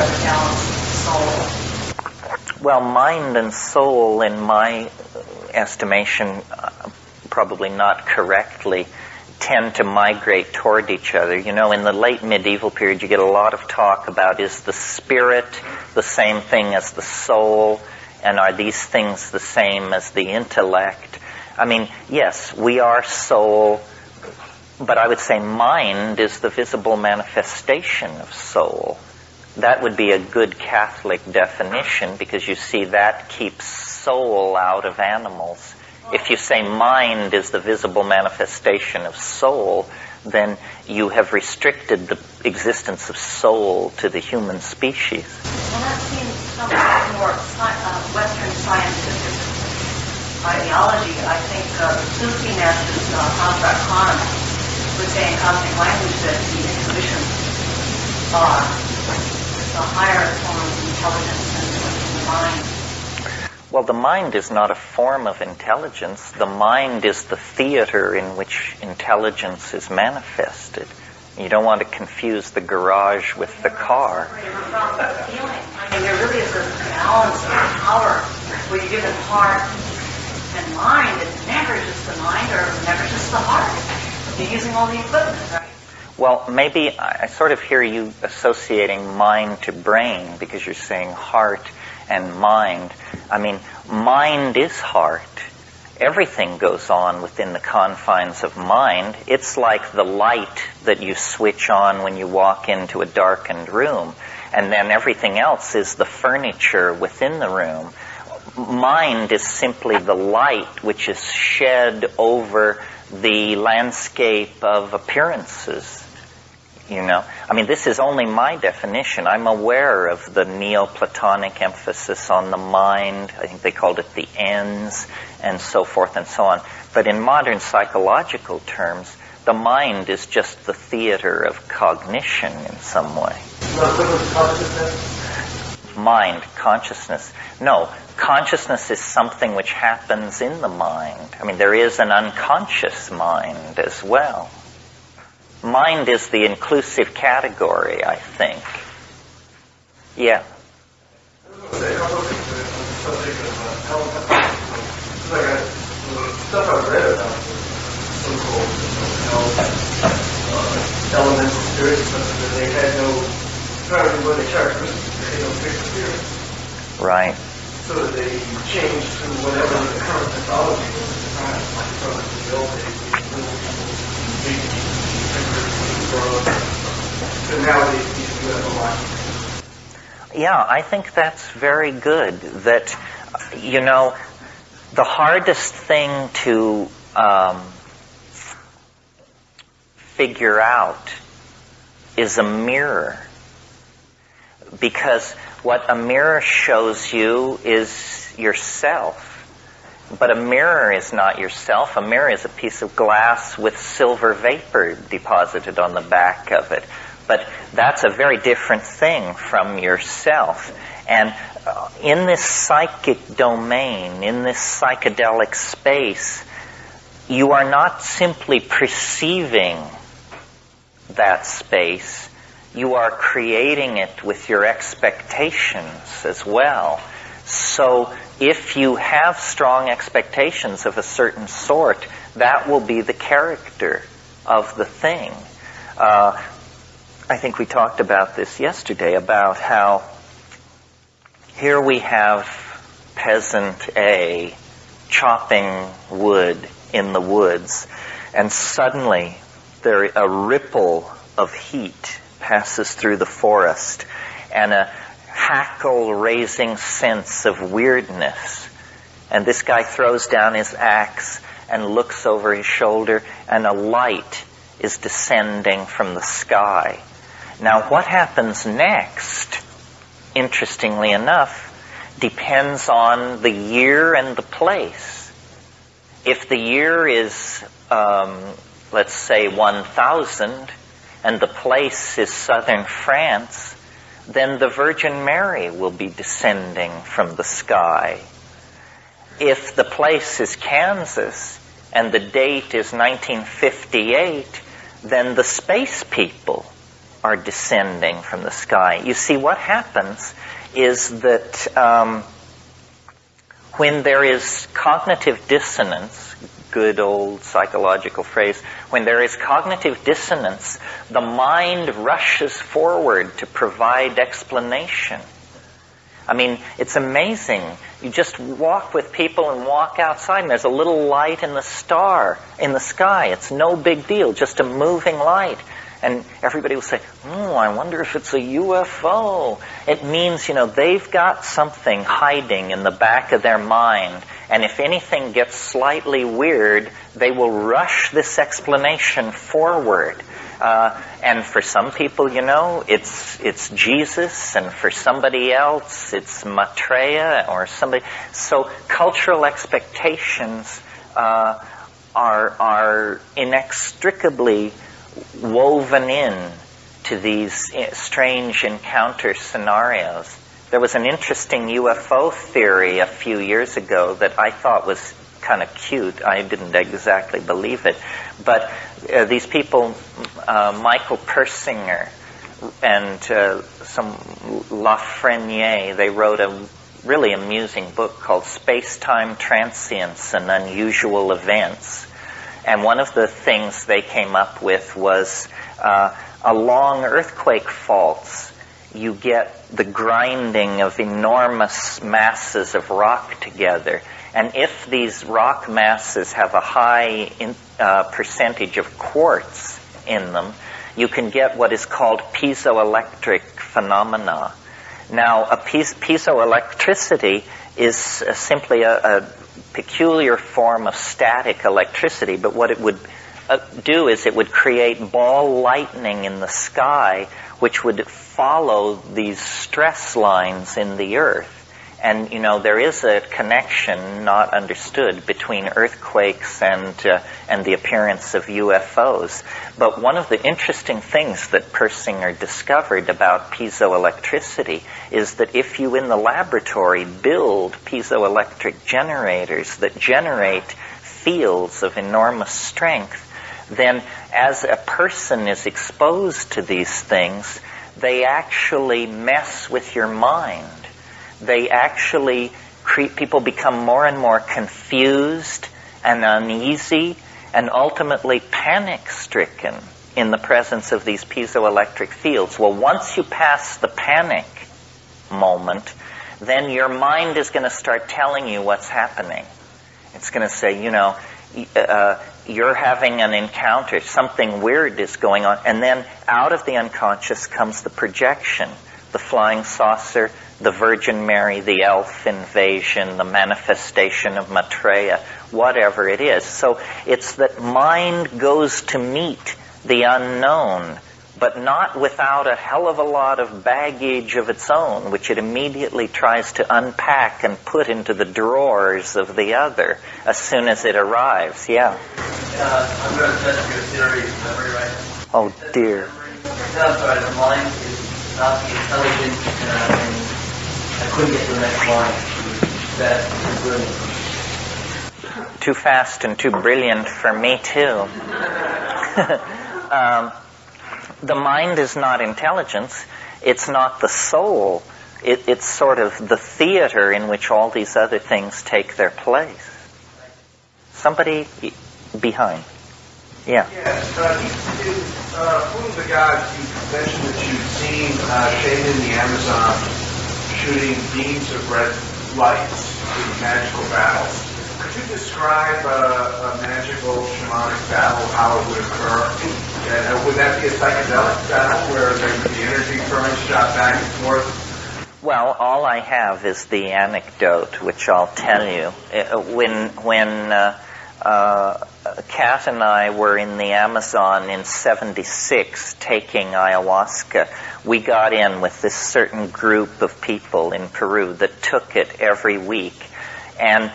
soul? Well, mind and soul, in my estimation, probably not correctly, tend to migrate toward each other. You know, in the late medieval period, you get a lot of talk about, is the spirit the same thing as the soul, and are these things the same as the intellect? I mean, yes, we are soul, but I would say mind is the visible manifestation of soul. That would be a good Catholic definition, because you see that keeps soul out of animals. If you say mind is the visible manifestation of soul, then you have restricted the existence of soul to the human species. Well, that seems somewhat more Western scientific ideology. I think the Sufi masters, Farrand would say in cosmic language that the intuitions are the higher form of intelligence than the mind. Well, the mind is not a form of intelligence. The mind is the theater in which intelligence is manifested. You don't want to confuse the garage with the car. I mean, there really is a balance of power where you're given heart and mind. It's never just the mind or never just the heart. You're using all the equipment, right? Well, maybe I sort of hear you associating mind to brain, because you're saying heart and mind. I mean, mind is heart. Everything goes on within the confines of mind. It's like the light that you switch on when you walk into a darkened room, and then everything else is the furniture within the room. Mind is simply the light which is shed over the landscape of appearances. You know, I mean, this is only my definition. I'm aware of the Neoplatonic emphasis on the mind. I think they called it the ens, and so forth and so on. But in modern psychological terms, the mind is just the theater of cognition in some way. Mind, consciousness. No, consciousness is something which happens in the mind. I mean, there is an unconscious mind as well. Mind is the inclusive category, I think. Yeah. Stuff I've read about so-called elemental spirits, that they had no characteristics, they had no fixed spirit. Right. So that they changed to whatever the current mythology was at the time, like from the old days, but nowadays you have a lot. Yeah, I think that's very good. That, you know, the hardest thing to figure out is a mirror. Because what a mirror shows you is yourself. But a mirror is not yourself. A mirror is a piece of glass with silver vapor deposited on the back of it. But that's a very different thing from yourself. And in this psychic domain, in this psychedelic space, you are not simply perceiving that space. You are creating it with your expectations as well. So if you have strong expectations of a certain sort, that will be the character of the thing. I think we talked about this yesterday, about how here we have peasant A chopping wood in the woods, and suddenly a ripple of heat passes through the forest, and a hackle-raising sense of weirdness. And this guy throws down his axe and looks over his shoulder, and a light is descending from the sky. Now, what happens next, interestingly enough, depends on the year and the place. If the year is, let's say, 1000, and the place is southern France, then the Virgin Mary will be descending from the sky. If the place is Kansas, and the date is 1958, then the space people are descending from the sky. You see, what happens is that when there is cognitive dissonance, good old psychological phrase, when there is cognitive dissonance, the mind rushes forward to provide explanation. I mean, it's amazing. You just walk with people and walk outside and there's a little light in the sky. It's no big deal, just a moving light. And everybody will say, I wonder if it's a UFO. It means, they've got something hiding in the back of their mind. And if anything gets slightly weird, they will rush this explanation forward. And for some people, it's Jesus, and for somebody else, it's Maitreya or somebody. So cultural expectations are inextricably woven in to these strange encounter scenarios. There was an interesting UFO theory a few years ago that I thought was kind of cute. I didn't exactly believe it. But these people, Michael Persinger and some Lafreniere, they wrote a really amusing book called Space-Time Transience and Unusual Events. And one of the things they came up with was along earthquake faults, you get the grinding of enormous masses of rock together. And if these rock masses have a high percentage of quartz in them, you can get what is called piezoelectric phenomena. Now, piezoelectricity is simply a peculiar form of static electricity, but what it would do is it would create ball lightning in the sky, which would follow these stress lines in the earth. And, there is a connection not understood between earthquakes and the appearance of UFOs. But one of the interesting things that Persinger discovered about piezoelectricity is that if you in the laboratory build piezoelectric generators that generate fields of enormous strength, then as a person is exposed to these things, they actually mess with your mind. They actually people become more and more confused and uneasy and ultimately panic-stricken in the presence of these piezoelectric fields. Well, once you pass the panic moment, then your mind is going to start telling you what's happening. It's going to say, you're having an encounter, something weird is going on, and then out of the unconscious comes the projection, the flying saucer, the Virgin Mary, the elf invasion, the manifestation of Maitreya, whatever it is. So it's that mind goes to meet the unknown, but not without a hell of a lot of baggage of its own, which it immediately tries to unpack and put into the drawers of the other as soon as it arrives. Yeah? I'm going to test your theory of memory right now. Oh, dear. No, sorry, the mind is not the intelligence, and I couldn't get to the next line. That's brilliant. Too fast and too brilliant for me, too. The mind is not intelligence. It's not the soul. It's sort of the theater in which all these other things take their place. Somebody behind. Yeah. Yes. One of the guys you mentioned that you've seen shaved in the Amazon shooting beams of red lights in magical battles. Could you describe a magical shamanic battle, how it would occur? And would that be a psychedelic battle where the energy currents shot back and forth? Well, all I have is the anecdote, which I'll tell you. When Kat and I were in the Amazon in '76 taking ayahuasca, we got in with this certain group of people in Peru that took it every week. And,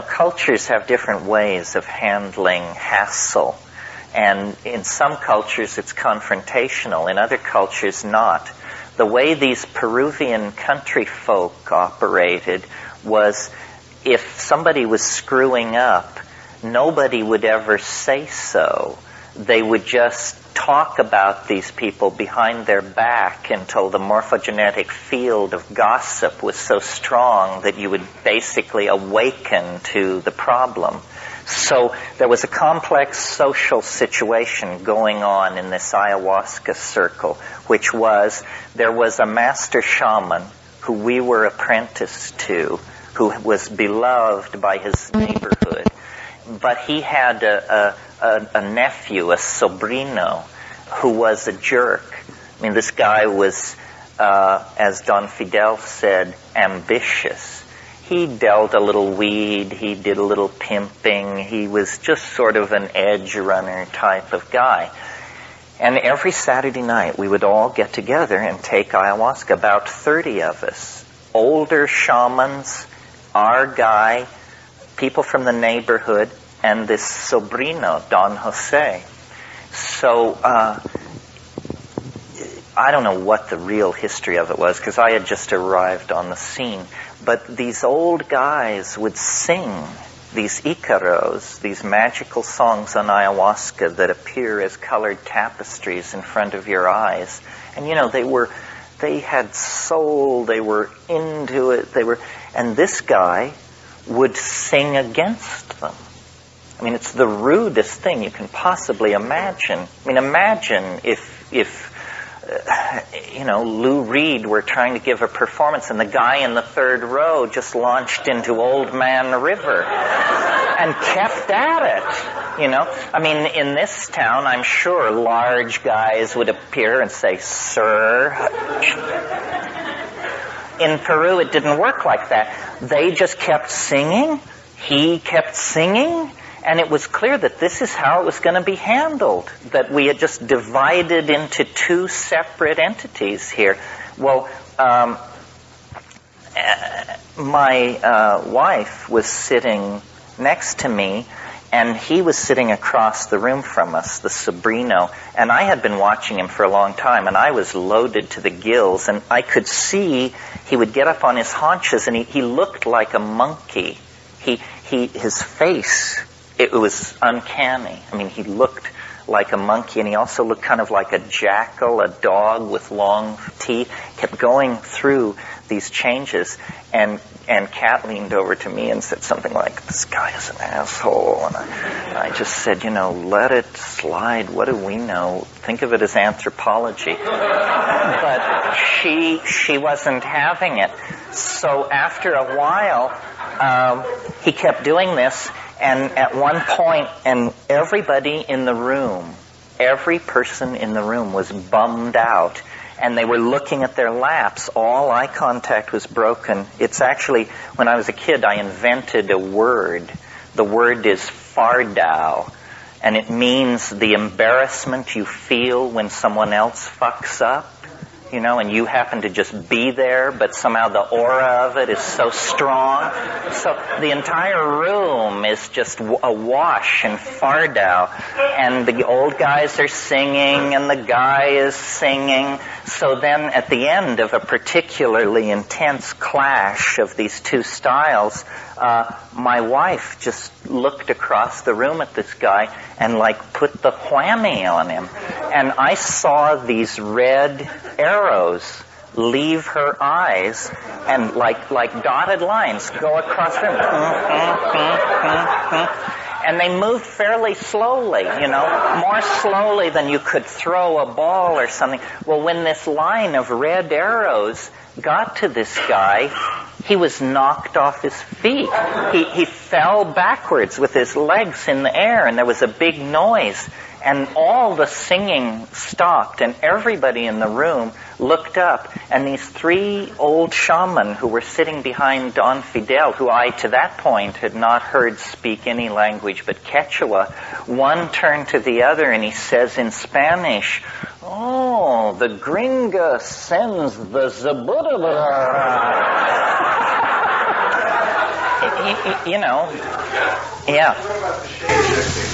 cultures have different ways of handling hassle. And in some cultures it's confrontational, in other cultures not. The way these Peruvian country folk operated was if somebody was screwing up, nobody would ever say so. They would just talk about these people behind their back until the morphogenetic field of gossip was so strong that you would basically awaken to the problem. So there was a complex social situation going on in this ayahuasca circle, which was there was a master shaman who we were apprenticed to, who was beloved by his neighborhood. But he had a nephew, a sobrino, who was a jerk. I mean, this guy was, as Don Fidel said, ambitious. He dealt a little weed, he did a little pimping, he was just sort of an edge runner type of guy. And every Saturday night we would all get together and take ayahuasca, about 30 of us. Older shamans, our guy, people from the neighborhood, and this sobrino, Don Jose. So, I don't know what the real history of it was, because I had just arrived on the scene. But these old guys would sing these icaros, these magical songs on ayahuasca that appear as colored tapestries in front of your eyes. And they had soul, they were into it, and this guy would sing against them. I mean, it's the rudest thing you can possibly imagine. I mean, imagine if Lou Reed were trying to give a performance and the guy in the third row just launched into Old Man River and kept at it, I mean, in this town, I'm sure large guys would appear and say, "Sir." In Peru, it didn't work like that. They just kept singing. He kept singing. And it was clear that this is how it was going to be handled, that we had just divided into two separate entities here. Well, my wife was sitting next to me, and he was sitting across the room from us, the sobrino, and I had been watching him for a long time, and I was loaded to the gills, and I could see he would get up on his haunches, and he looked like a monkey. His face... It was uncanny. I mean, he looked like a monkey, and he also looked kind of like a jackal, a dog with long teeth. Kept going through these changes, and Kat leaned over to me and said something like, "This guy is an asshole." And I just said, let it slide. What do we know? Think of it as anthropology. But she wasn't having it. So after a while, he kept doing this. And at one point, and everybody in the room, every person in the room was bummed out. And they were looking at their laps. All eye contact was broken. It's actually, when I was a kid, I invented a word. The word is fardao. And it means the embarrassment you feel when someone else fucks up. And you happen to just be there, but somehow the aura of it is so strong. So the entire room is just awash in fardao. And the old guys are singing, and the guy is singing. So then at the end of a particularly intense clash of these two styles, my wife just looked across the room at this guy and put the whammy on him. And I saw these red arrows leave her eyes and like dotted lines go across the room. And they moved fairly slowly, more slowly than you could throw a ball or something. Well, when this line of red arrows got to this guy, he was knocked off his feet. He fell backwards with his legs in the air, and there was a big noise. And all the singing stopped, and everybody in the room looked up. And these three old shaman who were sitting behind Don Fidel, who I, to that point, had not heard speak any language but Quechua, one turned to the other and he says in Spanish, "Oh, the gringa sends the zabudabara." What Yeah. about the shade shifting?